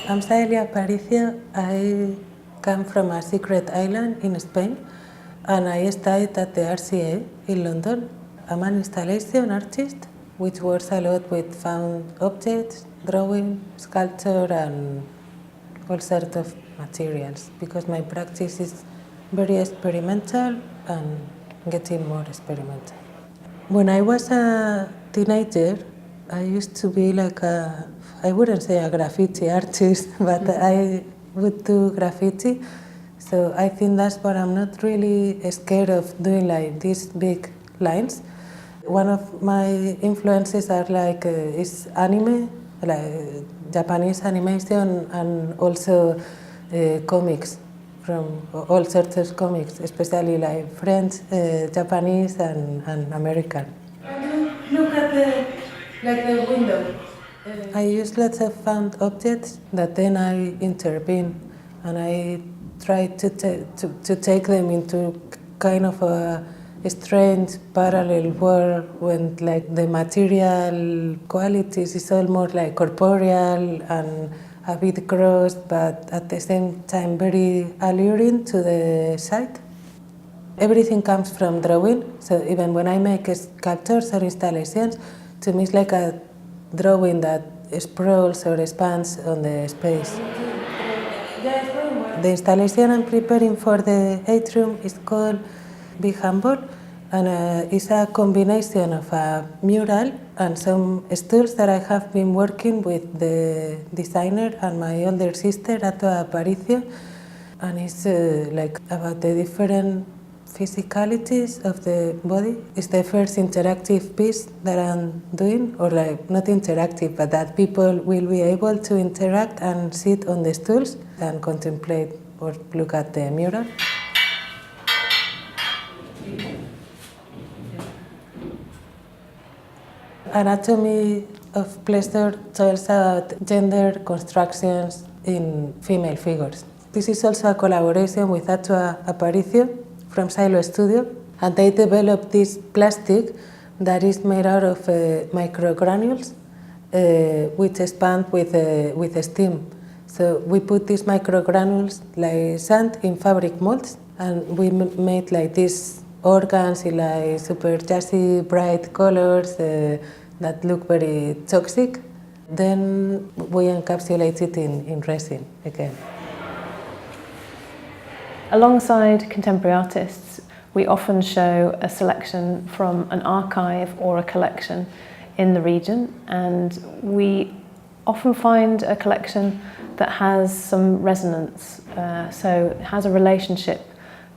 I'm Saelia Aparicio. I come from a secret island in Spain, and I studied at the RCA in London. I'm an installation artist, which works a lot with found objects, drawing, sculpture, and all sorts of materials, because my practice is very experimental and getting more experimental. When I was a teenager, I used to be like I wouldn't say a graffiti artist, but I would do graffiti. So I think that's what I'm not really scared of doing, like these big lines. One of my influences are like is anime, like Japanese animation, and also comics, from all sorts of comics, especially like French, Japanese, and American. Look at the window. I use lots of found objects that then I intervene, and I try to take them into kind of a strange parallel world when like the material qualities is almost like corporeal and a bit gross, but at the same time very alluring to the sight. Everything comes from drawing, so even when I make sculptures or installations, to me it's like a drawing that sprawls or expands on the space. The installation I'm preparing for the atrium is called Be Humble, and it's a combination of a mural and some stools that I have been working with the designer and my older sister, Saelia Aparicio, and it's like about the different physicalities of the body. It's the first interactive piece that I'm doing, or like not interactive, but that people will be able to interact and sit on the stools and contemplate or look at the mural. Anatomy of Pleasure tells about gender constructions in female figures. This is also a collaboration with Saelia Aparicio from Silo Studio, and they developed this plastic that is made out of microgranules, which expand with steam. So we put these microgranules like sand in fabric molds, and we made like these organs in like super jazzy, bright colors that look very toxic. Then we encapsulate it in resin again. Alongside contemporary artists, we often show a selection from an archive or a collection in the region, and we often find a collection that has some resonance, so it has a relationship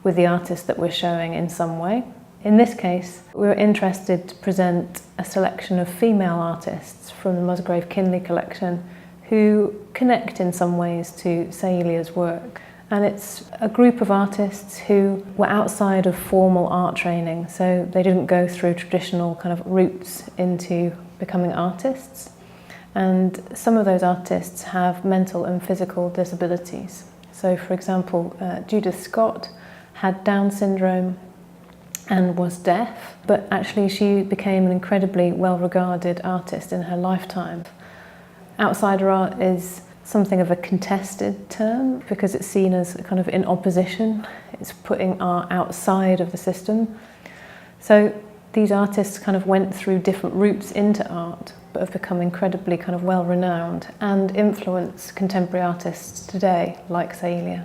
with the artist that we're showing in some way. In this case, we were interested to present a selection of female artists from the Musgrave Kinley collection who connect in some ways to Saelia's work. And it's a group of artists who were outside of formal art training, so they didn't go through traditional kind of routes into becoming artists. And some of those artists have mental and physical disabilities. So for example, Judith Scott had Down syndrome and was deaf, but actually she became an incredibly well-regarded artist in her lifetime. Outsider art is something of a contested term because it's seen as kind of in opposition. It's putting art outside of the system. So these artists kind of went through different routes into art, but have become incredibly kind of well-renowned and influence contemporary artists today, like Saelia.